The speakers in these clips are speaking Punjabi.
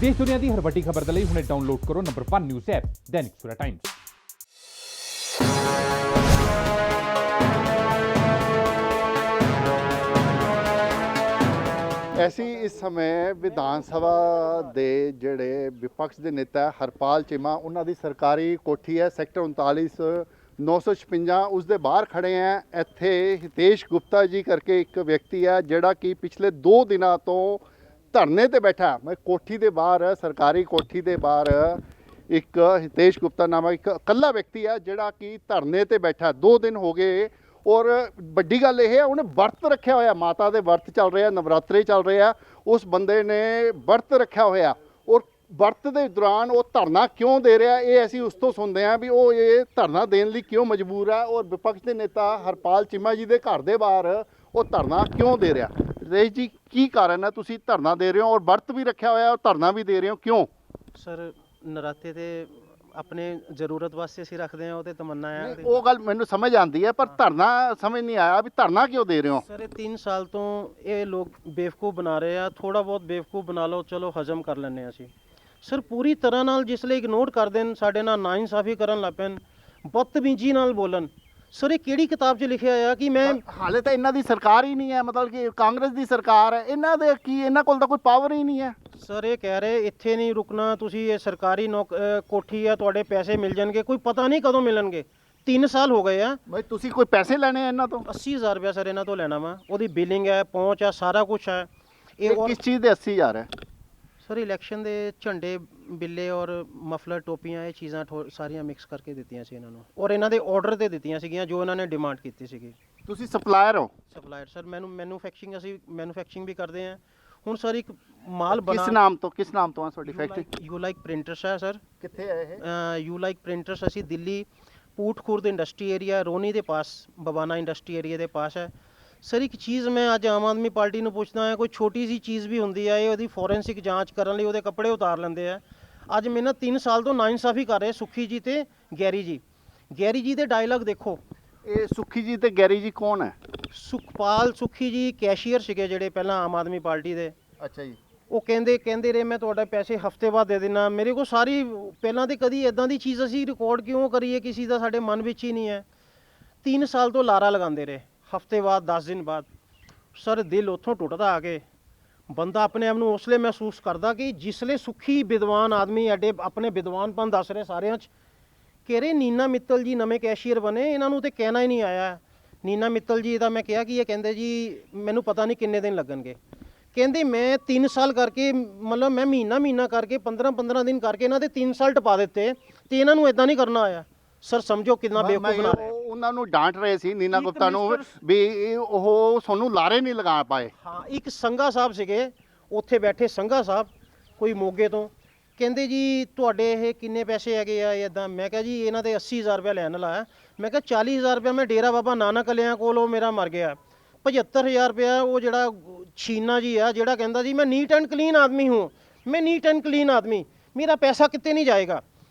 देश दुनिया की हर वड्डी खबर के लिए हुणे डाउनलोड करो number 1 news app Dainik Savera times. ऐसी इस समय विधान सभा ਦੇ ਜਿਹੜੇ विपक्ष ਦੇ नेता हरपाल चीमा ਉਹਨਾਂ ਦੀ ਸਰਕਾਰੀ ਕੋਠੀ ਹੈ ਸੈਕਟਰ 39 956 ਉਸ ਦੇ ਬਾਹਰ ਖੜੇ ਆ। ਇੱਥੇ ਹਿਤੇਸ਼ ਗੁਪਤਾ ਜੀ ਕਰਕੇ ਇੱਕ ਵਿਅਕਤੀ ਹੈ ਜਿਹੜਾ ਕਿ ਪਿਛਲੇ 2 ਦਿਨਾਂ ਤੋਂ ਧਰਨੇ ਤੇ ਬੈਠਾ। ਮੈਂ ਕੋਠੀ ਦੇ ਬਾਹਰ ਸਰਕਾਰੀ ਕੋਠੀ ਦੇ ਬਾਹਰ ਇੱਕ ਹਿਤੇਸ਼ ਗੁਪਤਾ ਨਾਮਕ ਇੱਕ ਇਕੱਲਾ ਵਿਅਕਤੀ ਹੈ ਜਿਹੜਾ ਕਿ ਧਰਨੇ ਤੇ ਬੈਠਾ 2 दिन हो गए। ਔਰ ਵੱਡੀ ਗੱਲ ਇਹ ਹੈ ਉਹਨੇ ਵਰਤ ਰੱਖਿਆ ਹੋਇਆ, ਮਾਤਾ ਦੇ ਵਰਤ ਚੱਲ ਰਿਹਾ, ਨਵਰਾਤਰੇ ਚੱਲ ਰਹੇ ਆ, ਉਸ ਬੰਦੇ ਨੇ ਵਰਤ ਰੱਖਿਆ ਹੋਇਆ। ਔਰ ਵਰਤ ਦੇ ਦੌਰਾਨ ਉਹ ਧਰਨਾ ਕਿਉਂ ਦੇ ਰਿਹਾ ਇਹ ਅਸੀਂ ਉਸ ਤੋਂ ਸੁਣਦੇ ਹਾਂ ਵੀ ਉਹ ਇਹ ਧਰਨਾ ਦੇਣ ਲਈ ਕਿਉਂ ਮਜਬੂਰ ਹੈ। ਔਰ ਵਿਪਕਸ਼ ਦੇ ਨੇਤਾ ਹਰਪਾਲ ਚੀਮਾ ਜੀ ਦੇ ਘਰ ਦੇ ਬਾਹਰ ਉਹ ਧਰਨਾ ਕਿਉਂ ਦੇ ਰਿਹਾ। ਰੇਸ਼ ਜੀ ਕੀ ਕਾਰਨ ਹੈ ਤੁਸੀਂ ਧਰਨਾ ਦੇ ਰਹੇ ਹੋ ਔਰ ਵਰਤ ਵੀ ਰੱਖਿਆ ਹੋਇਆ ਔਰ ਧਰਨਾ ਵੀ ਦੇ ਰਹੇ ਹੋ ਕਿਉਂ? ਸਰ ਨਰਾਤੇ ਤੇ ਆਪਣੇ ਜ਼ਰੂਰਤ ਵਾਸਤੇ ਅਸੀਂ ਰੱਖਦੇ ਹਾਂ, ਉਹ ਤੇ ਤਮੰਨਾ ਹੈ। ਉਹ ਗੱਲ ਮੈਨੂੰ ਸਮਝ ਆਉਂਦੀ ਹੈ ਪਰ ਧਰਨਾ ਸਮਝ ਨਹੀਂ ਆਇਆ ਵੀ ਧਰਨਾ ਕਿਉਂ ਦੇ ਰਹੇ ਹੋ। ਸਰ ਇਹ 3 ਸਾਲ ਤੋਂ ਇਹ ਲੋਕ ਬੇਵਕੂਫ ਬਣਾ ਰਹੇ ਆ, ਥੋੜਾ ਬਹੁਤ ਬੇਵਕੂਫ ਬਣਾ ਲਓ ਚਲੋ ਹਜ਼ਮ ਕਰ ਲੈਂਦੇ ਹਾਂ ਅਸੀਂ। ਸਰ ਪੂਰੀ ਤਰ੍ਹਾਂ ਨਾਲ ਜਿਸ ਲਈ ਇਗਨੋਰ ਕਰ ਦੇਣ, ਸਾਡੇ ਨਾਲ ਨਾਇਨਸਾਫੀ ਕਰਨ ਲੱਗ ਪੈਣ, ਬਦਤਮੀਜ਼ੀ ਨਾਲ ਬੋਲਣ। ਸਰ ਇਹ ਕਿਹੜੀ ਕਿਤਾਬ 'ਚ ਲਿਖਿਆ ਆ ਕਿ ਮੈਂ ਹਾਲੇ ਤਾਂ ਇਹਨਾਂ ਦੀ ਸਰਕਾਰ ਹੀ ਨਹੀਂ ਹੈ, ਮਤਲਬ ਕਿ ਕਾਂਗਰਸ ਦੀ ਸਰਕਾਰ ਹੈ, ਇਹਨਾਂ ਦੇ ਕੀ ਇਹਨਾਂ ਕੋਲ ਤਾਂ ਕੋਈ ਪਾਵਰ ਹੀ ਨਹੀਂ ਹੈ। ਸਰ ਇਹ ਕਹਿ ਰਹੇ ਇੱਥੇ ਨਹੀਂ ਰੁਕਣਾ ਤੁਸੀਂ, ਇਹ ਸਰਕਾਰੀ ਕੋਠੀ ਆ, ਤੁਹਾਡੇ ਪੈਸੇ ਮਿਲ ਜਾਣਗੇ, ਕੋਈ ਪਤਾ ਨਹੀਂ ਕਦੋਂ ਮਿਲਣਗੇ। 3 ਸਾਲ ਹੋ ਗਏ ਆ। ਬਈ ਤੁਸੀਂ ਕੋਈ ਪੈਸੇ ਲੈਣੇ ਆ ਇਹਨਾਂ ਤੋਂ? 80,000 ਰੁਪਇਆ ਸਰ ਇਹਨਾਂ ਤੋਂ ਲੈਣਾ ਵਾ, ਉਹਦੀ ਬਿਲਿੰਗ ਹੈ, ਪਹੁੰਚ ਆ, ਸਾਰਾ ਕੁਝ ਹੈ। ਇਹ ਕਿਸ ਚੀਜ਼ ਦੇ 80,000 ਹੈ? ਸਰ ਇਲੈਕਸ਼ਨ ਦੇ ਝੰਡੇ ਬਿੱਲੇ ਔਰ ਮਫਲਰ ਟੋਪੀਆਂ ਇਹ ਚੀਜ਼ਾਂ ਸਾਰੀਆਂ ਮਿਕਸ ਕਰਕੇ ਦਿੱਤੀਆਂ ਸੀ ਇਹਨਾਂ ਨੂੰ, ਔਰ ਇਹਨਾਂ ਦੇ ਆਰਡਰ ਤੇ ਦਿੱਤੀਆਂ ਸੀਗੀਆਂ ਜੋ ਇਹਨਾਂ ਨੇ ਡਿਮਾਂਡ ਕੀਤੀ ਸੀਗੀ। ਤੁਸੀਂ ਸਪਲਾਇਰ ਹੋ? ਸਪਲਾਇਰ ਸਰ, ਮੈਨੂਫੈਕਚਰਿੰਗ ਅਸੀਂ ਮੈਨੂਫੈਕਚਰਿੰਗ ਵੀ ਕਰਦੇ ਹਾਂ। ਹੁਣ ਸਰ ਇੱਕ ਮਾਲ ਬਣਾ ਕਿਸ ਨਾਮ ਤੋਂ ਆ ਤੁਹਾਡੀ ਫੈਕਟਰੀ? ਯੂ ਲਾਈਕ ਪ੍ਰਿੰਟਰਸ ਹੈ ਸਰ। ਕਿੱਥੇ ਹੈ ਇਹ? ਯੂ ਲਾਈਕ ਪ੍ਰਿੰਟਰਸ ਅਸੀਂ ਦਿੱਲੀ ਪੂਟ ਖੁਰਦ ਇੰਡਸਟਰੀ ਏਰੀਆ ਰੋਨੀ ਦੇ ਪਾਸ, ਬਵਾਨਾ ਇੰਡਸਟਰੀ ਏਰੀਆ ਦੇ ਪਾਸ ਹੈ। ਸਰ ਇੱਕ ਚੀਜ਼ ਮੈਂ ਅੱਜ ਆਮ ਆਦਮੀ ਪਾਰਟੀ ਨੂੰ ਪੁੱਛਦਾ ਹਾਂ, ਕੋਈ ਛੋਟੀ ਜਿਹੀ ਚੀਜ਼ ਵੀ ਹੁੰਦੀ ਹੈ ਇਹ ਉਹਦੀ ਫੋਰੈਂਸਿਕ ਜਾਂਚ ਕਰਨ ਲਈ ਉਹਦੇ ਕੱਪੜੇ ਉਤਾਰ ਲੈਂਦੇ ਆ। ਅੱਜ ਮੇਰੇ ਨਾਲ 3 ਸਾਲ ਤੋਂ ਨਾਇਨਸਾਫੀ ਕਰ ਰਹੇ ਸੁੱਖੀ ਜੀ ਤੇ ਗੈਰੀ ਜੀ। ਗੈਰੀ ਜੀ ਦੇ ਡਾਇਲੌਗ ਦੇਖੋ। ਇਹ ਸੁੱਖੀ ਜੀ ਤੇ ਗੈਰੀ ਜੀ ਕੌਣ ਹੈ? ਸੁਖਪਾਲ ਸੁੱਖੀ ਜੀ ਕੈਸ਼ੀਅਰ ਸੀਗੇ ਜਿਹੜੇ ਪਹਿਲਾਂ ਆਮ ਆਦਮੀ ਪਾਰਟੀ ਦੇ। ਅੱਛਾ ਜੀ। ਉਹ ਕਹਿੰਦੇ ਰਹੇ ਮੈਂ ਤੁਹਾਡਾ ਪੈਸੇ ਹਫਤੇ ਬਾਅਦ ਦੇ ਦੇਣਾ। ਮੇਰੇ ਕੋਲ ਸਾਰੀ ਪਹਿਲਾਂ ਤੇ ਕਦੀ ਇਦਾਂ ਦੀ ਚੀਜ਼ ਅਸੀਂ ਰਿਕਾਰਡ ਕਿਉਂ ਕਰੀਏ ਕਿਸੇ ਦਾ, ਸਾਡੇ ਮਨ ਵਿੱਚ ਹੀ ਨਹੀਂ ਹੈ। 3 ਸਾਲ ਤੋਂ ਲਾਰਾ ਲਗਾਉਂਦੇ ਰਹੇ, ਹਫਤੇ ਬਾਅਦ 10 ਦਿਨ ਬਾਅਦ। ਸਰ ਦਿਲ ਉੱਥੋਂ ਟੁੱਟਦਾ ਆ ਕੇ, ਬੰਦਾ ਆਪਣੇ ਆਪ ਨੂੰ ਉਸ ਲਈ ਮਹਿਸੂਸ ਕਰਦਾ ਕਿ ਜਿਸਲੇ ਸੁੱਖੀ ਵਿਦਵਾਨ ਆਦਮੀ ਐਡੇ ਆਪਣੇ ਵਿਦਵਾਨਪਨ ਦੱਸ ਰਹੇ ਸਾਰਿਆਂ 'ਚ। ਕਹਿ ਰਹੇ ਨੀਨਾ ਮਿੱਤਲ ਜੀ ਨਵੇਂ ਕੈਸ਼ੀਅਰ ਬਣੇ, ਇਹਨਾਂ ਨੂੰ ਤੇ ਕਹਿਣਾ ਹੀ ਨਹੀਂ ਆਇਆ। ਨੀਨਾ ਮਿੱਤਲ ਜੀ ਦਾ ਮੈਂ ਕਿਹਾ ਕਿ ਇਹ ਕਹਿੰਦੇ ਜੀ ਮੈਨੂੰ ਪਤਾ ਨਹੀਂ ਕਿੰਨੇ ਦਿਨ ਲੱਗਣਗੇ। ਕਹਿੰਦੇ ਮੈਂ 3 ਸਾਲ ਕਰਕੇ, ਮਤਲਬ ਮੈਂ ਮਹੀਨਾ ਕਰਕੇ 15 ਦਿਨ ਕਰਕੇ ਇਹਨਾਂ ਦੇ 3 ਸਾਲ ਟਪਾ ਦਿੱਤੇ ਤੇ ਇਹਨਾਂ ਨੂੰ ਇਦਾਂ ਨਹੀਂ ਕਰਨਾ ਆਇਆ। ਸਰ ਸਮਝੋ ਕਿੰਨਾ ਬੇਵਕੂਫ ਬਣਾ ਰਹੇ। ਉਹਨਾਂ ਨੂੰ ਡਾਂਟ ਰਹੇ ਸੀ ਨੀਨਾ ਗੁਪਤਾ ਨੂੰ ਵੀ ਉਹ ਤੁਹਾਨੂੰ ਲਾਰੇ ਨਹੀਂ ਲਗਾ ਪਾਏ। ਹਾਂ ਇੱਕ ਸੰਘਾ ਸਾਹਿਬ ਸੀਗੇ ਉੱਥੇ ਬੈਠੇ, ਸੰਘਾ ਸਾਹਿਬ ਕੋਈ ਮੋਗੇ ਤੋਂ, ਕਹਿੰਦੇ ਜੀ ਤੁਹਾਡੇ ਇਹ ਕਿੰਨੇ ਪੈਸੇ ਹੈਗੇ ਆ ਇੱਦਾਂ। ਮੈਂ ਕਿਹਾ ਜੀ ਇਹਨਾਂ ਦੇ 80,000 ਰੁਪਇਆ ਲੈਣ ਲਾਇਆ। ਮੈਂ ਕਿਹਾ 40,000 ਰੁਪਇਆ ਮੈਂ ਡੇਰਾ ਬਾਬਾ ਨਾਨਕ ਲਿਆਂ ਕੋਲ, ਉਹ ਮੇਰਾ ਮਰ ਗਿਆ। 75,000 ਰੁਪਇਆ ਉਹ ਜਿਹੜਾ ਛੀਨਾ ਜੀ ਆ ਜਿਹੜਾ ਕਹਿੰਦਾ ਜੀ ਮੈਂ ਨੀਟ ਐਂਡ ਕਲੀਨ ਆਦਮੀ ਹੂੰ, ਮੈਂ ਨੀਟ ਐਂਡ ਕਲੀਨ ਆਦਮੀ, ਮੇਰਾ ਪੈਸਾ ਕਿਤੇ ਨਹੀਂ ਜਾਏਗਾ।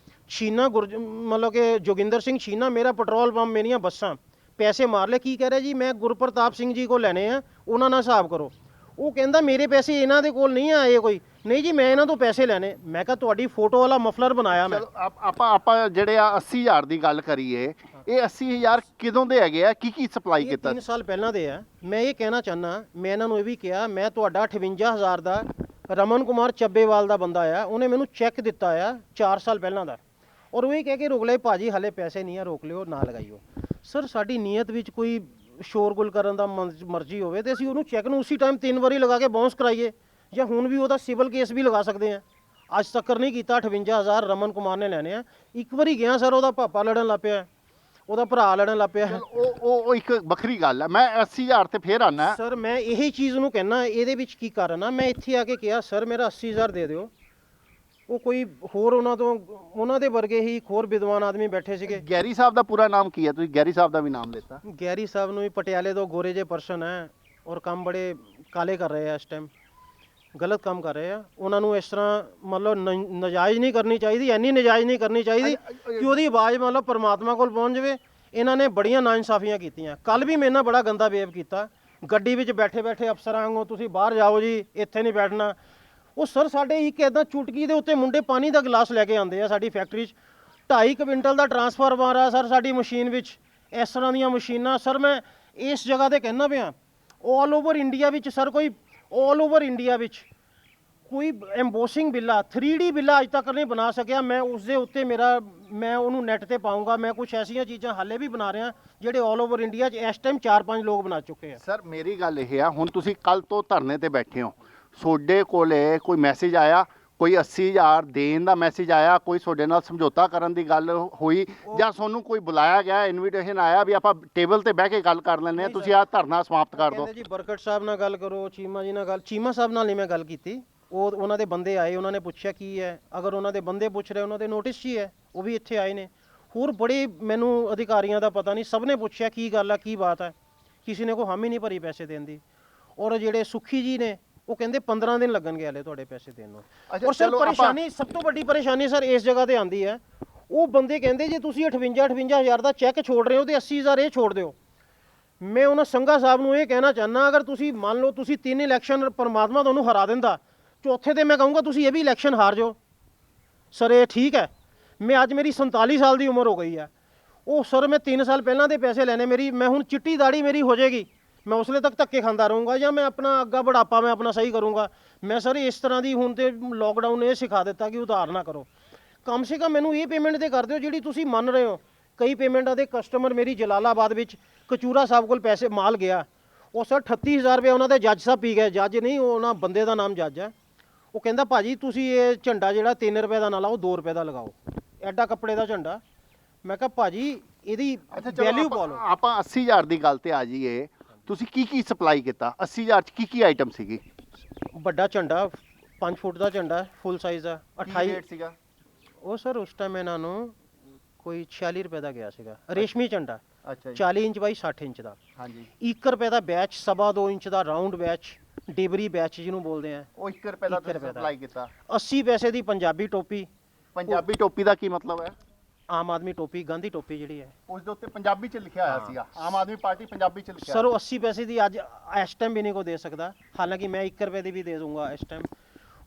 ਛੀਨਾ ਮਤਲਬ ਕਿ ਜੋਗਿੰਦਰ ਸਿੰਘ ਛੀਨਾ, ਮੇਰਾ ਪੈਟਰੋਲ ਪੰਪ, ਮੇਰੀਆਂ ਬੱਸਾਂ, ਪੈਸੇ ਮਾਰ ਲੈ। ਕੀ ਕਹਿ ਰਿਹਾ ਜੀ ਮੈਂ ਗੁਰਪ੍ਰਤਾਪ ਸਿੰਘ ਜੀ ਕੋਲ ਲੈਣੇ ਆ, ਉਹਨਾਂ ਨਾਲ ਹਿਸਾਬ ਕਰੋ। ਉਹ ਕਹਿੰਦਾ ਮੇਰੇ ਪੈਸੇ ਇਹਨਾਂ ਦੇ ਕੋਲ ਨਹੀਂ ਆਏ ਕੋਈ, ਨਹੀਂ ਜੀ ਮੈਂ ਇਹਨਾਂ ਤੋਂ ਪੈਸੇ ਲੈਣੇ। ਮੈਂ ਕਿਹਾ ਤੁਹਾਡੀ ਫੋਟੋ ਵਾਲਾ ਮਫਲਰ ਬਣਾਇਆ ਮੈਂ। ਆਪਾਂ ਜਿਹੜੇ ਆ 80,000 ਦੀ ਗੱਲ ਕਰੀਏ, ਇਹ 80,000 ਕਿਦੋਂ ਦੇ ਹੈਗੇ ਆ, ਕੀ ਸਪਲਾਈ ਕੀਤਾ? 3 ਸਾਲ ਪਹਿਲਾਂ ਦੇ ਆ। ਮੈਂ ਇਹ ਕਹਿਣਾ ਚਾਹੁੰਦਾ, ਮੈਂ ਇਹਨਾਂ ਨੂੰ ਇਹ ਵੀ ਕਿਹਾ ਮੈਂ ਤੁਹਾਡਾ 58,000 ਦਾ ਰਮਨ ਕੁਮਾਰ ਚੱਬੇਵਾਲ ਦਾ ਬੰਦਾ ਆ, ਉਹਨੇ ਮੈਨੂੰ ਚੈੱਕ ਦਿੱਤਾ ਆ 4 ਸਾਲ ਪਹਿਲਾਂ ਦਾ, ਔਰ ਉਹ ਇਹ ਕਹਿ ਕੇ ਰੋਕ ਲਏ ਭਾਜੀ ਹਾਲੇ ਪੈਸੇ ਨਹੀਂ ਆ, ਰੋਕ ਲਿਓ ਨਾ ਲਗਾਈਓ। ਸਰ ਸਾਡੀ ਨੀਅਤ ਵਿੱਚ ਕੋਈ ਸ਼ੋਰਗੁਲ ਕਰਨ ਦਾ ਮਰਜ਼ੀ ਹੋਵੇ ਤੇ ਅਸੀਂ ਉਹਨੂੰ ਚੈੱਕ ਨੂੰ ਉਸੇ ਟਾਈਮ 3 ਵਾਰੀ ਲਗਾ ਕੇ ਬਾਉਂਸ ਕਰਾਈਏ, ਜਾਂ ਹੁਣ ਵੀ ਉਹਦਾ ਸਿਵਲ ਕੇਸ ਵੀ ਲਗਾ ਸਕਦੇ ਆ। ਅੱਜ ਤੱਕ ਨਹੀਂ ਕੀਤਾ। 58,000 ਰਮਨ ਕੁਮਾਰ ਨੇ ਲੈਣੇ ਆ। ਇੱਕ ਵਾਰੀ ਗਿਆ ਸਰ, ਉਹਦਾ ਪਾਪਾ ਲੜਨ ਲੱਗ ਪਿਆ, ਉਹਦਾ ਭਰਾ ਲੜਨ ਲੱਗ ਪਿਆ। ਉਹ ਇੱਕ ਵੱਖਰੀ ਗੱਲ ਹੈ। ਮੈਂ 80,000 ਤੇ ਫੇਰ ਆਨਾ ਸਰ, ਮੈਂ ਇਹੀ ਚੀਜ਼ ਨੂੰ ਕਹਿਣਾ ਇਹਦੇ ਵਿੱਚ ਕੀ ਕਾਰਨ ਆ। ਮੈਂ ਇੱਥੇ ਆ ਕੇ ਕਿਹਾ ਸਰ ਮੇਰਾ 80,000 ਦੇ ਦਿਓ। ਉਹ ਕੋਈ ਹੋਰ ਉਹਨਾਂ ਦੇ ਵਰਗੇ ਹੀ ਹੋਰ ਵਿਦਵਾਨ ਆਦਮੀ ਬੈਠੇ ਸੀਗੇ। ਗੈਰੀ ਸਾਹਿਬ ਦਾ ਪੂਰਾ ਨਾਮ ਕੀ ਹੈ? ਤੁਸੀਂ ਗੈਰੀ ਸਾਹਿਬ ਦਾ ਵੀ ਨਾਮ ਦਿੱਤਾ। ਗੈਰੀ ਸਾਹਿਬ ਨੂੰ ਵੀ ਪਟਿਆਲੇ ਤੋਂ ਗੋਰੇ ਜਿਹੇ ਪਰਸਨ ਹੈ ਔਰ ਕੰਮ ਬੜੇ ਕਾਲੇ ਕਰ ਰਹੇ ਆ, ਇਸ ਟਾਈਮ ਗਲਤ ਕੰਮ ਕਰ ਰਹੇ ਆ। ਉਹਨਾਂ ਨੂੰ ਇਸ ਤਰ੍ਹਾਂ ਮਤਲਬ ਨਜਾਇਜ਼ ਨਹੀਂ ਕਰਨੀ ਚਾਹੀਦੀ, ਇੰਨੀ ਨਜਾਇਜ਼ ਨਹੀਂ ਕਰਨੀ ਚਾਹੀਦੀ ਕਿ ਉਹਦੀ ਆਵਾਜ਼ ਮਤਲਬ ਪਰਮਾਤਮਾ ਕੋਲ ਪਹੁੰਚ ਜਾਵੇ। ਇਹਨਾਂ ਨੇ ਬੜੀਆਂ ਨਾਇਨਸਾਫੀਆਂ ਕੀਤੀਆਂ। ਕੱਲ ਵੀ ਮੇਰੇ ਨਾਲ ਬੜਾ ਗੰਦਾ ਬਿਹੇਵ ਕੀਤਾ, ਗੱਡੀ ਵਿੱਚ ਬੈਠੇ ਅਫਸਰਾਂ ਵਾਂਗੂ ਤੁਸੀਂ ਬਾਹਰ ਜਾਓ ਜੀ, ਇੱਥੇ ਨਹੀਂ ਬੈਠਣਾ। ਉਹ ਸਰ ਸਾਡੇ ਇੱਕ ਇਦਾਂ ਚੁਟਕੀ ਦੇ ਉੱਤੇ ਮੁੰਡੇ ਪਾਣੀ ਦਾ ਗਲਾਸ ਲੈ ਕੇ ਆਉਂਦੇ ਆ ਸਾਡੀ ਫੈਕਟਰੀ 'ਚ 2.5 ਕੁਇੰਟਲ ਦਾ ਟਰਾਂਸਫਾਰਮਰ ਆ ਸਰ ਸਾਡੀ ਮਸ਼ੀਨ ਵਿੱਚ। ਇਸ ਤਰ੍ਹਾਂ ਦੀਆਂ ਮਸ਼ੀਨਾਂ ਸਰ ਮੈਂ ਇਸ ਜਗ੍ਹਾ ਤੇ ਕਹਿਣਾ ਪਿਆ ਆਲ ਓਵਰ ਇੰਡੀਆ ਵਿੱਚ ਸਰ ਕੋਈ ਆਲ ਓਵਰ ਇੰਡੀਆ ਵਿੱਚ ਕੋਈ ਐਮਬੋਸਿੰਗ ਬਿੱਲਾ 3D ਬਿੱਲਾ ਅੱਜ ਤੱਕ ਨਹੀਂ ਬਣਾ ਸਕਿਆ। ਮੈਂ ਉਸ ਦੇ ਉੱਤੇ ਮੈਂ ਉਹਨੂੰ ਨੈਟ ਤੇ ਪਾਉਂਗਾ। ਮੈਂ ਕੁਝ ਐਸੀਆਂ ਚੀਜ਼ਾਂ ਹਾਲੇ ਵੀ ਬਣਾ ਰਿਹਾ ਜਿਹੜੇ ਆਲ ਓਵਰ ਇੰਡੀਆ 'ਚ ਇਸ ਟਾਈਮ 4-5 ਲੋਕ ਬਣਾ ਚੁੱਕੇ ਆ। ਸਰ ਮੇਰੀ ਗੱਲ ਇਹ ਆ, ਹੁਣ ਤੁਸੀਂ ਕੱਲ ਤੋਂ ਧਰਨੇ ਤੇ ਬੈਠੇ ਹੋ, ਤੁਹਾਡੇ ਕੋਲੇ ਕੋਈ ਮੈਸੇਜ ਆਇਆ, ਕੋਈ 80,000 ਦੇਣ ਦਾ ਮੈਸੇਜ ਆਇਆ, ਕੋਈ ਤੁਹਾਡੇ ਨਾਲ ਸਮਝੌਤਾ ਕਰਨ ਦੀ ਗੱਲ ਹੋਈ, ਜਾਂ ਤੁਹਾਨੂੰ ਕੋਈ ਬੁਲਾਇਆ ਗਿਆ, ਇਨਵੀਟੇਸ਼ਨ ਆਇਆ ਵੀ ਆਪਾਂ ਟੇਬਲ ਤੇ ਬਹਿ ਕੇ ਗੱਲ ਕਰ ਲੈਂਦੇ ਆ, ਤੁਸੀਂ ਆਹ ਧਰਨਾ ਸਮਾਪਤ ਕਰ ਦਿਓ? ਕਹਿੰਦੇ ਜੀ ਬਰਕਤ ਸਾਹਿਬ ਨਾਲ ਗੱਲ ਕਰੋ, ਚੀਮਾ ਜੀ ਨਾਲ ਗੱਲ। ਚੀਮਾ ਸਾਹਿਬ ਨਾਲ ਨਹੀਂ ਮੈਂ ਗੱਲ ਕੀਤੀ, ਉਹਨਾਂ ਦੇ ਬੰਦੇ ਆਏ, ਉਹਨਾਂ ਨੇ ਪੁੱਛਿਆ ਕੀ ਹੈ। ਅਗਰ ਉਹਨਾਂ ਦੇ ਬੰਦੇ ਪੁੱਛ ਰਹੇ, ਉਹਨਾਂ ਦੇ ਨੋਟਿਸ 'ਚ ਹੀ ਹੈ, ਉਹ ਵੀ ਇੱਥੇ ਆਏ ਨੇ। ਹੋਰ ਬੜੇ ਮੈਨੂੰ ਅਧਿਕਾਰੀਆਂ ਦਾ ਪਤਾ ਨਹੀਂ, ਸਭ ਨੇ ਪੁੱਛਿਆ ਕੀ ਗੱਲ ਆ, ਕੀ ਬਾਤ ਹੈ। ਕਿਸੇ ਨੇ ਕੋਈ ਹਾਮੀ ਨਹੀਂ ਭਰੀ ਪੈਸੇ ਦੇਣ ਦੀ। ਔਰ ਜਿਹੜੇ ਸੁਖੀ ਜੀ ਨੇ ਉਹ ਕਹਿੰਦੇ 15 ਦਿਨ ਲੱਗਣਗੇ ਹਲੇ ਤੁਹਾਡੇ ਪੈਸੇ ਦੇਣ ਨੂੰ। ਔਰ ਸਰ ਪਰੇਸ਼ਾਨੀ, ਸਭ ਤੋਂ ਵੱਡੀ ਪਰੇਸ਼ਾਨੀ ਸਰ ਇਸ ਜਗ੍ਹਾ ਤੇ ਆਉਂਦੀ ਹੈ, ਉਹ ਬੰਦੇ ਕਹਿੰਦੇ ਜੇ ਤੁਸੀਂ 58,000 ਦਾ ਚੈੱਕ ਛੋੜ ਰਹੇ ਹੋ ਤੇ 80,000 ਇਹ ਛੋੜ ਦਿਓ। ਮੈਂ ਉਹਨਾਂ ਸੰਘਾ ਸਾਹਿਬ ਨੂੰ ਇਹ ਕਹਿਣਾ ਚਾਹੁੰਦਾ, ਅਗਰ ਤੁਸੀਂ ਮੰਨ ਲਓ ਤੁਸੀਂ 3 ਇਲੈਕਸ਼ਨ ਪਰਮਾਤਮਾ ਤੁਹਾਨੂੰ ਹਰਾ ਦਿੰਦਾ, ਚੌਥੇ ਤੇ ਮੈਂ ਕਹੂੰਗਾ ਤੁਸੀਂ ਇਹ ਵੀ ਇਲੈਕਸ਼ਨ ਹਾਰ ਜਾਓ। ਸਰ ਇਹ ਠੀਕ ਹੈ? ਮੈਂ ਅੱਜ ਮੇਰੀ 47 ਸਾਲ ਦੀ ਉਮਰ ਹੋ ਗਈ ਹੈ। ਉਹ ਸਰ ਮੈਂ 3 ਸਾਲ ਪਹਿਲਾਂ ਦੇ ਪੈਸੇ ਲੈਣੇ, ਮੈਂ ਹੁਣ ਚਿੱਟੀ ਦਾੜੀ ਮੇਰੀ ਹੋ ਜਾਏਗੀ, ਮੈਂ ਉਸਲੇ ਤੱਕ ਧੱਕੇ ਖਾਂਦਾ ਰਹੂੰਗਾ ਜਾਂ ਮੈਂ ਆਪਣਾ ਅੱਗਾ ਬੁਢਾਪਾ ਮੈਂ ਆਪਣਾ ਸਹੀ ਕਰੂੰਗਾ? ਮੈਂ ਸਰ ਇਸ ਤਰ੍ਹਾਂ ਦੀ ਹੁਣ ਤੇ ਲੋਕਡਾਊਨ ਨੇ ਇਹ ਸਿਖਾ ਦਿੱਤਾ ਕਿ ਉਧਾਰ ਨਾ ਕਰੋ। ਕਮ ਸੇ ਕਮ ਮੈਨੂੰ ਇਹ ਪੇਮੈਂਟ ਤੇ ਕਰ ਦਿਓ ਜਿਹੜੀ ਤੁਸੀਂ ਮੰਨ ਰਹੇ ਹੋ। ਕਈ ਪੇਮੈਂਟਾਂ ਦੇ ਕਸਟਮਰ ਮੇਰੀ ਜਲਾਲਾਬਾਦ ਵਿੱਚ ਕਚੂਰਾ ਸਾਹਿਬ ਕੋਲ ਪੈਸੇ ਮਾਲ ਗਿਆ, ਉਹ ਸਰ 38,000 ਰੁਪਏ ਉਹਨਾਂ ਦੇ ਜੱਜ ਸਾਹਿਬ ਪੀ ਗਏ। ਜੱਜ ਨਹੀਂ, ਉਹ ਉਹਨਾਂ ਬੰਦੇ ਦਾ ਨਾਮ ਜੱਜ ਹੈ। ਉਹ ਕਹਿੰਦਾ ਭਾਜੀ ਤੁਸੀਂ ਇਹ ਝੰਡਾ ਜਿਹੜਾ 3 ਰੁਪਏ ਦਾ ਨਾ ਲਾਓ, 2 ਰੁਪਏ ਦਾ ਲਗਾਓ, ਐਡਾ ਕੱਪੜੇ ਦਾ ਝੰਡਾ। ਮੈਂ ਕਿਹਾ ਭਾਜੀ ਇਹਦੀ ਵੈਲਿਊ ਪਾਓ। ਆਪਾਂ 80,000 ਦੀ ਗੱਲ ਤੇ ਆ ਜਾਈਏ, ਤੁਸੀਂ ਕੀ ਸਪਲਾਈ ਕੀਤਾ? 80,000 ਚ ਕੀ ਆਈਟਮ ਸੀਗੀ? ਵੱਡਾ ਝੰਡਾ 5 ਫੁੱਟ ਦਾ ਝੰਡਾ ਫੁੱਲ ਸਾਈਜ਼ ਦਾ 28 ਰੇਟ ਸੀਗਾ ਉਹ ਸਰ ਉਸ ਟਾਈਮ ਇਹਨਾਂ ਨੂੰ ਕੋਈ 46 ਰੁਪਏ ਦਾ ਗਿਆ ਸੀਗਾ। ਰੇਸ਼ਮੀ ਝੰਡਾ ਅੱਛਾ ਜੀ, 40 ਇੰਚ ਬਾਈ 60 ਇੰਚ ਦਾ। ਹਾਂਜੀ। 1 ਰੁਪਏ ਦਾ ਬੈਚ, 2.25 ਇੰਚ ਦਾ ਰਾਉਂਡ ਬੈਚ, ਡੇਬਰੀ ਬੈਚ ਜਿਹਨੂੰ ਬੋਲਦੇ ਆ, ਉਹ 1 ਰੁਪਏ ਦਾ ਤੁਸੀਂ ਸਪਲਾਈ ਕੀਤਾ। 80 ਪੈਸੇ ਦੀ ਪੰਜਾਬੀ ਟੋਪੀ। ਪੰਜਾਬੀ ਟੋਪੀ ਦਾ ਕੀ ਮਤਲਬ ਹੈ? ਆਮ ਆਦਮੀ ਟੋਪੀ, ਗਾਂਧੀ ਟੋਪੀ ਜਿਹੜੀ ਹੈ, ਉਸ ਦੇ ਉੱਤੇ ਪੰਜਾਬੀ ਚ ਲਿਖਿਆ ਹੋਇਆ ਸੀਗਾ, ਆਮ ਆਦਮੀ ਪਾਰਟੀ ਪੰਜਾਬੀ ਚ ਲਿਖਿਆ। ਸਰ ਉਹ 80 ਪੈਸੇ ਦੀ ਅੱਜ ਇਸ ਟਾਈਮ ਵੀ ਨਹੀਂ ਕੋ ਦੇ ਸਕਦਾ, ਹਾਲਾਂਕਿ ਮੈਂ 1 ਰੁਪਏ ਦੀ ਵੀ ਦੇ ਦੂੰਗਾ ਇਸ ਟਾਈਮ।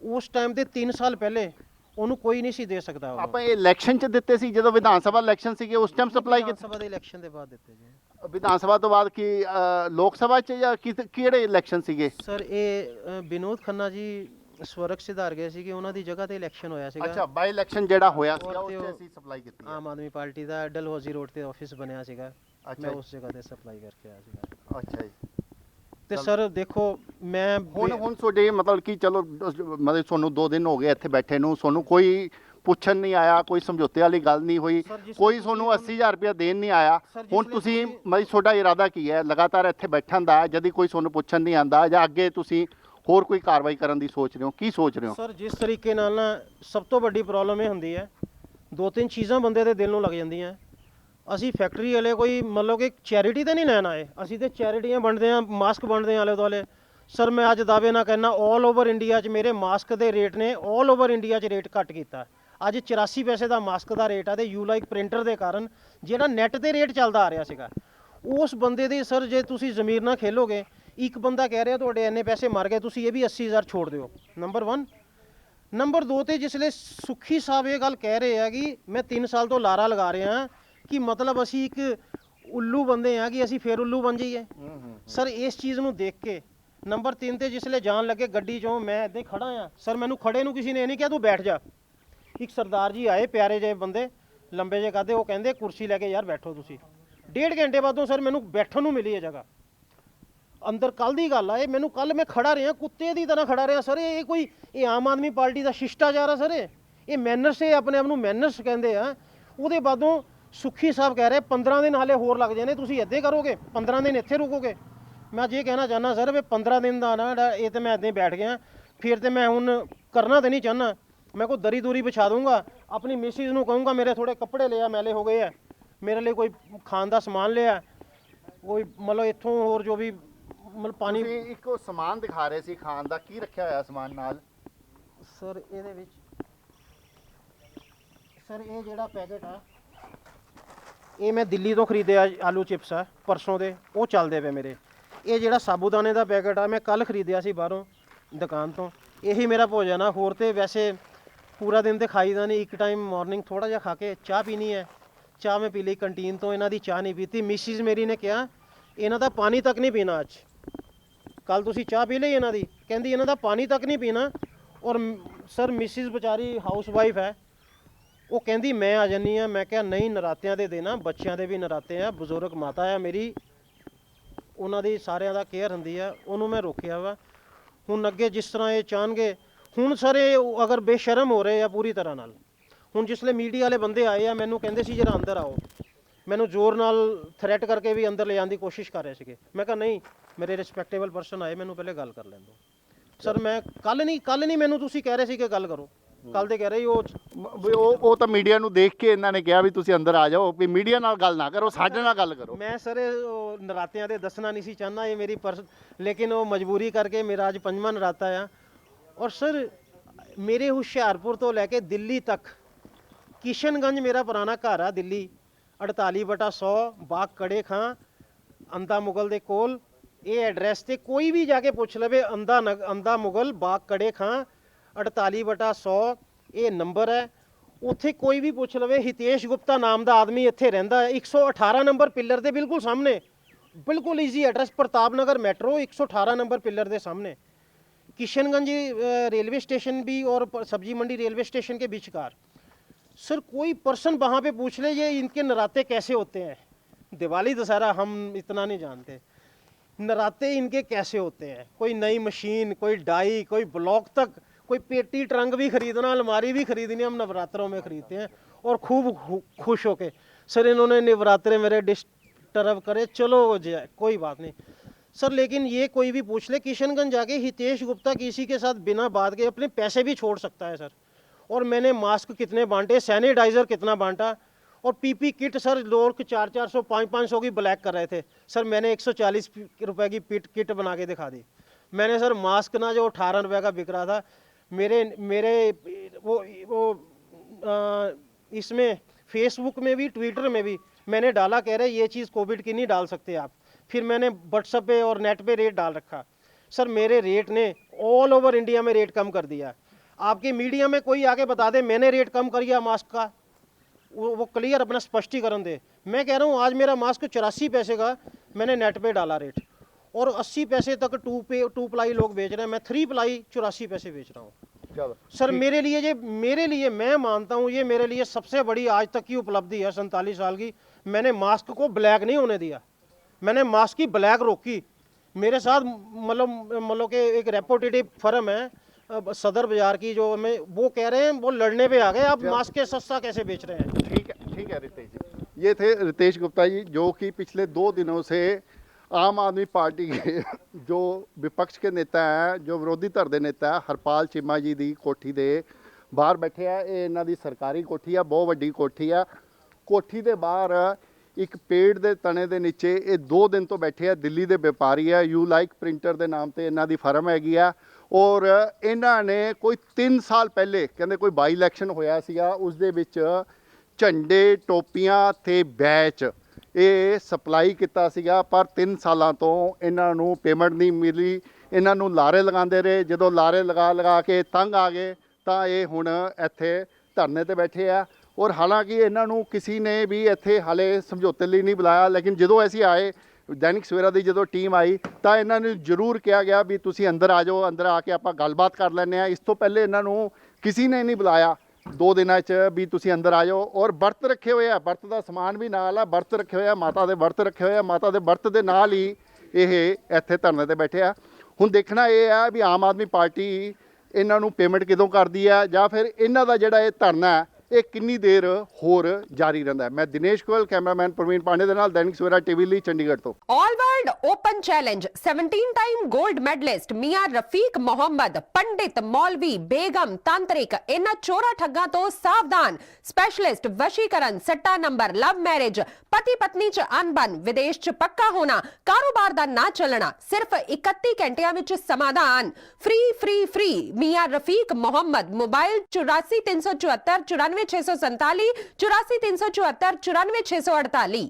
ਉਸ ਟਾਈਮ ਤੇ 3 ਸਾਲ ਪਹਿਲੇ ਉਹਨੂੰ ਕੋਈ ਨਹੀਂ ਸੀ ਦੇ ਸਕਦਾ। ਆਪਾਂ ਇਹ ਇਲੈਕਸ਼ਨ ਚ ਦਿੱਤੇ ਸੀ, ਜਦੋਂ ਵਿਧਾਨ ਸਭਾ ਇਲੈਕਸ਼ਨ ਸੀਗੇ ਉਸ ਟਾਈਮ ਸਪਲਾਈ ਕੀਤੀ? ਵਿਧਾਨ ਸਭਾ ਦੇ ਇਲੈਕਸ਼ਨ ਦੇ ਬਾਅਦ ਦਿੱਤੇ ਜੀ। ਵਿਧਾਨ ਸਭਾ ਤੋਂ ਬਾਅਦ ਕੀ ਲੋਕ ਸਭਾ ਚ ਜਾਂ ਕਿਹੜੇ ਇਲੈਕਸ਼ਨ ਸੀਗੇ? ਸਰ ਇਹ ਵਿਨੋਦ ਖੰਨਾ ਜੀ ਸਵਰਗ ਸਿਧਾਰ ਗਏ ਸੀਗੇ, ਉਹਨਾਂ ਦੀ ਜਗ੍ਹਾ ਤੇ ਇਲੈਕਸ਼ਨ ਹੋਇਆ ਸੀਗਾ। ਅੱਛਾ, ਬਾਈ ਇਲੈਕਸ਼ਨ ਜਿਹੜਾ ਹੋਇਆ ਸੀਗਾ ਉਸ ਤੇ ਅਸੀਂ ਸਪਲਾਈ ਕੀਤੀ ਹੈ। ਆਮ ਆਦਮੀ ਪਾਰਟੀ ਦਾ ਡਲਹੌਜ਼ੀ ਰੋਡ ਤੇ ਆਫਿਸ ਬਣਿਆ ਸੀਗਾ, ਅੱਛਾ ਮੈਂ ਉਸ ਜਗ੍ਹਾ ਤੇ ਸਪਲਾਈ ਕਰਕੇ ਆਇਆ ਸੀਗਾ। ਅੱਛਾ ਜੀ। ਤੇ ਸਰ ਦੇਖੋ ਮੈਂ ਹੁਣ ਤੁਹਾਡੇ ਮਤਲਬ ਕਿ ਚਲੋ ਮਤਲਬ ਤੁਹਾਨੂੰ 2 ਦਿਨ ਹੋ ਗਏ ਇੱਥੇ ਬੈਠੇ ਨੂੰ, ਤੁਹਾਨੂੰ ਕੋਈ ਪੁੱਛਣ ਨਹੀਂ ਆਇਆ, ਕੋਈ ਸਮਝੌਤੇ ਵਾਲੀ ਗੱਲ ਨਹੀਂ ਹੋਈ, ਕੋਈ ਤੁਹਾਨੂੰ 80,000 ਰੁਪਇਆ ਦੇਣ ਨਹੀਂ ਆਇਆ। ਹੁਣ ਤੁਸੀਂ ਮਤਲਬ ਤੁਹਾਡਾ ਇਰਾਦਾ ਕੀ ਹੈ ਲਗਾਤਾਰ ਇੱਥੇ ਬੈਠਣ ਦਾ, ਜਦ ਕੋਈ ਤੁਹਾਨੂੰ ਪੁੱਛਣ ਨਹੀਂ ਆਂਦਾ, ਜਾਂ ਅੱਗੇ ਤੁਸੀਂ ਹੋਰ ਕੋਈ ਕਾਰਵਾਈ ਕਰਨ ਦੀ ਸੋਚ ਰਹੇ ਹੋ? ਕੀ ਸੋਚ ਰਹੇ ਹੋ? ਸਰ ਜਿਸ ਤਰੀਕੇ ਨਾਲ ਨਾ ਸਭ ਤੋਂ ਵੱਡੀ ਪ੍ਰੋਬਲਮ ਇਹ ਹੁੰਦੀ ਹੈ, 2-3 ਚੀਜ਼ਾਂ ਬੰਦੇ ਦੇ ਦਿਲ ਨੂੰ ਲੱਗ ਜਾਂਦੀਆਂ। ਅਸੀਂ ਫੈਕਟਰੀ ਵਾਲੇ ਕੋਈ ਮਤਲਬ ਕਿ ਚੈਰਿਟੀ ਤਾਂ ਨਹੀਂ ਲੈਣ ਆਏ, ਅਸੀਂ ਤੇ ਚੈਰਿਟੀਆਂ ਵੰਡਦੇ ਹਾਂ, ਮਾਸਕ ਵੰਡਦੇ ਹਾਂ ਆਲੇ ਦੁਆਲੇ। ਸਰ ਮੈਂ ਅੱਜ ਦਾਅਵੇ ਨਾਲ ਕਹਿੰਦਾ ਆਲ ਓਵਰ ਇੰਡੀਆ 'ਚ ਮੇਰੇ ਮਾਸਕ ਦੇ ਰੇਟ ਨੇ ਆਲ ਓਵਰ ਇੰਡੀਆ 'ਚ ਰੇਟ ਘੱਟ ਕੀਤਾ। ਅੱਜ 84 ਪੈਸੇ ਦਾ ਮਾਸਕ ਦਾ ਰੇਟ ਆ, ਤੇ ਯੂ ਲਾਈਕ ਪ੍ਰਿੰਟਰ ਦੇ ਕਾਰਨ ਜਿਹੜਾ ਨੈਟ ਤੇ ਰੇਟ ਚੱਲਦਾ ਆ ਰਿਹਾ ਸੀਗਾ, ਉਸ ਬੰਦੇ ਦੇ ਸਰ ਜੇ ਤੁਸੀਂ ਜ਼ਮੀਰ ਨਾਲ ਖੇਲੋਗੇ, ਇੱਕ ਬੰਦਾ ਕਹਿ ਰਿਹਾ ਤੁਹਾਡੇ ਇੰਨੇ ਪੈਸੇ ਮਰ ਗਏ, ਤੁਸੀਂ ਇਹ ਵੀ 80,000 ਛੋੜ ਦਿਓ। ਨੰਬਰ 1। ਨੰਬਰ 2 ਤੇ ਜਿਸਲੇ ਸੁਖੀ ਸਾਹਿਬ ਇਹ ਗੱਲ ਕਹਿ ਰਹੇ ਆ ਕਿ ਮੈਂ 3 ਸਾਲ ਤੋਂ ਲਾਰਾ ਲਗਾ ਰਿਹਾ ਕਿ ਮਤਲਬ ਅਸੀਂ ਇੱਕ ਉੱਲੂ ਬੰਦੇ ਆ ਕਿ ਅਸੀਂ ਫੇਰ ਉੱਲੂ ਬਣ ਜਾਈਏ। ਸਰ ਇਸ ਚੀਜ਼ ਨੂੰ ਦੇਖ ਕੇ ਨੰਬਰ 3 ਤੇ ਜਿਸਲੇ ਜਾਣ ਲੱਗੇ ਗੱਡੀ 'ਚੋਂ, ਮੈਂ ਇੱਦਾਂ ਹੀ ਖੜਾ ਆ ਸਰ, ਮੈਨੂੰ ਖੜੇ ਨੂੰ ਕਿਸੇ ਨੇ ਇਹ ਨਹੀਂ ਕਿਹਾ ਤੂੰ ਬੈਠ ਜਾ। ਇੱਕ ਸਰਦਾਰ ਜੀ ਆਏ, ਪਿਆਰੇ ਜਿਹੇ ਬੰਦੇ, ਲੰਬੇ ਜਿਹੇ ਕਾਦੇ, ਉਹ ਕਹਿੰਦੇ ਕੁਰਸੀ ਲੈ ਕੇ ਯਾਰ ਬੈਠੋ ਤੁਸੀਂ। 1.5 ਘੰਟੇ ਬਾਅਦੋਂ ਸਰ ਮੈਨੂੰ ਬੈਠਣ ਨੂੰ ਮਿਲੀ ਇਹ ਜਗ੍ਹਾ ਅੰਦਰ। ਕੱਲ ਦੀ ਗੱਲ ਆ ਇਹ, ਮੈਨੂੰ ਕੱਲ ਮੈਂ ਖੜਾ ਰਿਹਾ ਕੁੱਤੇ ਦੀ ਤਰ੍ਹਾਂ ਖੜਾ ਰਿਹਾ ਸਰ। ਇਹ ਆਮ ਆਦਮੀ ਪਾਰਟੀ ਦਾ ਸ਼ਿਸ਼ਟਾਚਾਰ ਆ ਸਰ, ਇਹ ਮੈਨਰਸ, ਇਹ ਆਪਣੇ ਆਪ ਨੂੰ ਮੈਨਰਸ ਕਹਿੰਦੇ ਆ। ਉਹਦੇ ਬਾਅਦੋਂ ਸੁਖੀ ਸਾਹਿਬ ਕਹਿ ਰਹੇ 15 ਦਿਨ ਹਾਲੇ ਹੋਰ ਲੱਗ ਜਾਣੇ, ਤੁਸੀਂ ਇੱਦਾਂ ਕਰੋਗੇ 15 ਦਿਨ ਇੱਥੇ ਰੁਕੋਗੇ। ਮੈਂ ਜੇ ਕਹਿਣਾ ਚਾਹੁੰਦਾ ਸਰ ਵੀ 15 ਦਿਨ ਦਾ ਨਾ ਇਹ ਤੇ ਮੈਂ ਇੱਦਾਂ ਹੀ ਬੈਠ ਗਿਆ, ਫਿਰ ਤੇ ਮੈਂ ਹੁਣ ਕਰਨਾ ਤੇ ਨਹੀਂ ਚਾਹੁੰਦਾ। ਮੈਂ ਕੋਈ ਦਰੀ ਦੂਰੀ ਵਿਛਾ ਦੂੰਗਾ, ਆਪਣੀ ਮਿਸਿਸ ਨੂੰ ਕਹੂੰਗਾ ਮੇਰੇ ਥੋੜੇ ਕੱਪੜੇ ਲਿਆ, ਮੈਲੇ ਹੋ ਗਏ ਆ, ਮੇਰੇ ਲਈ ਕੋਈ ਖਾਣ ਦਾ ਸਮਾਨ ਲਿਆ, ਕੋਈ ਮਤਲਬ ਇੱਥੋਂ ਹੋਰ ਜੋ ਵੀ ਮਤਲਬ ਪਾਣੀ। ਇੱਕ ਉਹ ਸਮਾਨ ਦਿਖਾ ਰਹੇ ਸੀ ਖਾਣ ਦਾ, ਕੀ ਰੱਖਿਆ ਹੋਇਆ ਸਮਾਨ ਨਾਲ? ਸਰ ਇਹਦੇ ਵਿੱਚ ਸਰ ਇਹ ਜਿਹੜਾ ਪੈਕੇਟ ਆ, ਇਹ ਮੈਂ ਦਿੱਲੀ ਤੋਂ ਖਰੀਦਿਆ, ਆਲੂ ਚਿਪਸ ਆ ਪਰਸੋਂ ਦੇ, ਉਹ ਚੱਲਦੇ ਪਏ ਮੇਰੇ। ਇਹ ਜਿਹੜਾ ਸਾਬੂਦਾਨੇ ਦਾ ਪੈਕੇਟ ਆ, ਮੈਂ ਕੱਲ ਖਰੀਦਿਆ ਸੀ ਬਾਹਰੋਂ ਦੁਕਾਨ ਤੋਂ, ਇਹੀ ਮੇਰਾ ਭੋਜਨ ਆ। ਹੋਰ ਤੇ ਵੈਸੇ ਪੂਰਾ ਦਿਨ ਤੇ ਖਾਈਦਾ ਨਹੀਂ, ਇੱਕ ਟਾਈਮ ਮਾਰਨਿੰਗ ਥੋੜਾ ਜਿਹਾ ਖਾ ਕੇ ਚਾਹ ਪੀਣੀ ਹੈ। ਚਾਹ ਮੈਂ ਪੀ ਲਈ ਕੰਟੀਨ ਤੋਂ, ਇਹਨਾਂ ਦੀ ਚਾਹ ਨਹੀਂ ਪੀਤੀ। ਮਿਸਿਸ ਮੇਰੀ ਨੇ ਕਿਹਾ ਇਹਨਾਂ ਦਾ ਪਾਣੀ ਤੱਕ ਨਹੀਂ ਪੀਣਾ ਅੱਜ। ਕੱਲ ਤੁਸੀਂ ਚਾਹ ਪੀ ਲਈ ਇਹਨਾਂ ਦੀ, ਕਹਿੰਦੀ ਇਹਨਾਂ ਦਾ ਪਾਣੀ ਤੱਕ ਨਹੀਂ ਪੀਣਾ। ਔਰ ਸਰ ਮਿਸਿਸ ਵਿਚਾਰੀ ਹਾਊਸ ਵਾਈਫ ਹੈ, ਉਹ ਕਹਿੰਦੀ ਮੈਂ ਆ ਜਾਨੀ ਆ। ਮੈਂ ਕਿਹਾ ਨਹੀਂ, ਨਰਾਤਿਆਂ ਦੇ ਦਿਨ ਆ, ਬੱਚਿਆਂ ਦੇ ਵੀ ਨਰਾਤੇ ਆ, ਬਜ਼ੁਰਗ ਮਾਤਾ ਆ ਮੇਰੀ, ਉਹਨਾਂ ਦੀ ਸਾਰਿਆਂ ਦਾ ਕੇਅਰ ਹੁੰਦੀ ਆ। ਉਹਨੂੰ ਮੈਂ ਰੋਕਿਆ ਵਾ। ਹੁਣ ਅੱਗੇ ਜਿਸ ਤਰ੍ਹਾਂ ਇਹ ਚਾਹਣਗੇ, ਹੁਣ ਸਰ ਇਹ ਅਗਰ ਬੇਸ਼ਰਮ ਹੋ ਰਹੇ ਆ ਪੂਰੀ ਤਰ੍ਹਾਂ ਨਾਲ। ਹੁਣ ਜਿਸਲੇ ਮੀਡੀਆ ਵਾਲੇ ਬੰਦੇ ਆਏ ਆ, ਮੈਨੂੰ ਕਹਿੰਦੇ ਸੀ ਜਰਾ ਅੰਦਰ ਆਓ, ਮੈਨੂੰ ਜ਼ੋਰ ਨਾਲ ਥ੍ਰੈਟ ਕਰਕੇ ਵੀ ਅੰਦਰ ਲੈ ਜਾਣ ਦੀ ਕੋਸ਼ਿਸ਼ ਕਰ ਰਹੇ ਸੀਗੇ। ਮੈਂ ਕਿਹਾ ਨਹੀਂ, ਮੇਰੇ ਰਿਸਪੈਕਟੇਬਲ ਪਰਸਨ ਆਏ, ਮੈਨੂੰ ਪਹਿਲੇ ਗੱਲ ਕਰ ਲੈਣ ਦਿਓ। ਸਰ ਮੈਂ ਕੱਲ ਨਹੀਂ ਮੈਨੂੰ ਤੁਸੀਂ ਕਹਿ ਰਹੇ ਸੀ ਕਿ ਗੱਲ ਕਰੋ, ਕੱਲ ਦੇ ਕਹਿ ਰਹੇ ਉਹ ਤਾਂ ਮੀਡੀਆ ਨੂੰ ਦੇਖ ਕੇ ਇਹਨਾਂ ਨੇ ਕਿਹਾ ਵੀ ਤੁਸੀਂ ਅੰਦਰ ਆ ਜਾਓ, ਵੀ ਮੀਡੀਆ ਨਾਲ ਗੱਲ ਨਾ ਕਰੋ, ਸਾਡੇ ਨਾਲ ਗੱਲ ਕਰੋ। ਮੈਂ ਸਰ ਨਰਾਤਿਆਂ ਦੇ ਦੱਸਣਾ ਨਹੀਂ ਸੀ ਚਾਹੁੰਦਾ, ਇਹ ਮੇਰੀ ਲੇਕਿਨ ਉਹ ਮਜਬੂਰੀ ਕਰਕੇ ਮੇਰਾ ਅੱਜ 5ਵਾਂ ਨਰਾਤਾ ਆ। ਔਰ ਸਰ ਮੇਰੇ ਹੁਸ਼ਿਆਰਪੁਰ ਤੋਂ ਲੈ ਕੇ ਦਿੱਲੀ ਤੱਕ, ਕਿਸ਼ਨਗੰਜ ਮੇਰਾ ਪੁਰਾਣਾ ਘਰ ਆ ਦਿੱਲੀ, 48/100 ਬਾਗ ਕੜੇ ਖਾਂ, ਅੰਦਾ ਮੁਗਲ ਦੇ ਕੋਲ। ਇਹ ਐਡਰੈਸ ਤੇ ਕੋਈ ਵੀ ਜਾ ਕੇ ਪੁੱਛ ਲਵੇ, ਅੰਦਾ ਮੁਗਲ ਬਾਗ ਕੜੇ ਖਾਂ 48/100 ਇਹ ਨੰਬਰ ਹੈ। ਉੱਥੇ ਕੋਈ ਵੀ ਪੁੱਛ ਲਵੇ, ਹਿਤੇਸ਼ ਗੁਪਤਾ ਨਾਮ ਦਾ ਆਦਮੀ ਇੱਥੇ ਰਹਿੰਦਾ ਹੈ, 118 ਨੰਬਰ ਪਿੱਲਰ ਦੇ ਬਿਲਕੁਲ ਸਾਹਮਣੇ, ਬਿਲकुल easy address, Pratap Nagar metro 118 number pillar के सामने। किशनगंज रेलवे स्टेशन भी और सब्जी मंडी रेलवे स्टेशन के बीचकार। सर कोई पर्सन वहाँ पे पूछ ले ये इनके नराते कैसे होते हैं, दिवाली दशहरा हम इतना नहीं जानते, नराते इनके कैसे होते हैं। कोई नई मशीन, कोई डाई, कोई ब्लॉक तक, कोई पेटी ट्रंक भी खरीदना, अलमारी भी खरीदनी हम नवरात्रों में खरीदते हैं और खूब खुश होके। सर इन्होंने नवरात्रे मेरे डिस्टर्ब करे, चलो जाए कोई बात नहीं सर, लेकिन ये कोई भी पूछ ले, किशनगंज जाके हितेश गुप्ता किसी के साथ बिना बात के अपने पैसे भी छोड़ सकता है सर। और मैंने मास्क कितने बांटे, सैनिटाइज़र कितना बांटा, और पीपी किट सर लोग 400 500 की ब्लैक कर रहे थे सर, मैंने 140 रुपए की किट बना के दिखा दी मैंने सर। मास्क ना जो 18 रुपए का बिक रहा था, मेरे इसमें फेसबुक में भी ट्विटर में भी मैंने डाला, कह रहे ये चीज़ कोविड की नहीं डाल सकते आप। फिर मैंने व्हाट्सएप पे और नेट पे रेट डाल रखा सर, मेरे रेट ने ऑल ओवर इंडिया में रेट कम कर दिया। आपके मीडिया में कोई आके बता दे मैंने रेट कम कर दिया मास्क का, वो क्लियर अपना स्पष्टीकरण दे। मैं कह रहा हूँ आज मेरा मास्क 84 पैसे का मैंने नेट पे डाला रेट, और 80 पैसे तक टू प्लाई लोग बेच रहे हैं, मैं 3 प्लाई 84 पैसे बेच रहा हूँ सर। मेरे लिए मैं मानता हूँ ये मेरे लिए सबसे बड़ी आज तक की उपलब्धि है 47 साल की। मैंने मास्क को ब्लैक नहीं होने दिया, मैंने मास्क की ब्लैक रोकी। मेरे साथ मतलब के एक रेपुटेटिव फर्म है सदर बाजार की, जो मैं वो कह रहे हैं वो लड़ने पे आ गए, आप मास्क के सस्ता कैसे बेच रहे हैं। ठीक है रितेश जी, ये थे रितेश गुप्ता जी, जो कि पिछले 2 दिनों से आम आदमी पार्टी के जो विपक्ष के नेता हैं, जो विरोधी धड़ के नेता है, हरपाल चीमा जी की कोठी के बाहर बैठे है। ये इन्हों की सरकारी कोठी है, बहुत वड्डी कोठी है। कोठी के बाहर एक पेड़ के तने के नीचे ये 2 दिन तो बैठे है। दिल्ली के व्यापारी है, यू लाइक प्रिंटर के नाम से इन्हों की फर्म हैगी है। और इन्होंने कोई 3 साल पहले कहते कोई बाई इलैक्शन होया सीगा, उस दे विच झंडे, टोपियां ते बैच ये सप्लाई किया सीगा, पर 3 सालों तो इन्हों पेमेंट नहीं मिली। इन्हों लारे लगाते रहे, जो लारे लगा के तंग आ गए तो ये हुण इत्थे धरने ते बैठे आ। और हालांकि इन्हों किसी ने भी इत्थे हाले समझौते लिए नहीं बुलाया, लेकिन जो असीं आए दैनिक सवेरा की जो टीम आई तो इन्होंने जरूर कहा गया भी तुसीं अंदर आ जाओ, अंदर आके आप गलबात कर लैंदे आ। इस तो पहले इन्हों किसी ने नहीं बुलाया 2 दिनों भी तुसीं अंदर आ जाओ। और व्रत रखे हुए, व्रत का समान भी नाल है, व्रत रखे हुए, माता के व्रत रखे हुए, माता के व्रत के नाल ही ये इत्थे धरने ते बैठे आ। हुण देखना ये है भी आम आदमी पार्टी इन्हों पेमेंट किदों करती है, या फिर इन्हों का जिहड़ा ये धरना है ये कितनी देर होर जारी रहता है। मैं दिनेश गोयल, कैमरामैन प्रवीण पांडे दे नाल दैनिक सवेरा टीवी ਲਈ चंडीगढ़ तो। All world open challenge 17 time gold medallist Mian Rafiq Mohammad, पंडित, मौलवी, बेगम, तांत्रिक, इन्हां चोरा ठग्गां तो सावधान। स्पेशलिस्ट वशीकरण, सट्टा नंबर, लव मैरिज, पति पत्नी च अनबन, विदेश च पक्का होना, कारोबार दा ना चलना, सिर्फ 31 घंटियां विच समाधान। फ्री फ्री फ्री मियां रफीक मोहम्मद। मोबाइल 84 374 94 647 84 374 94 648।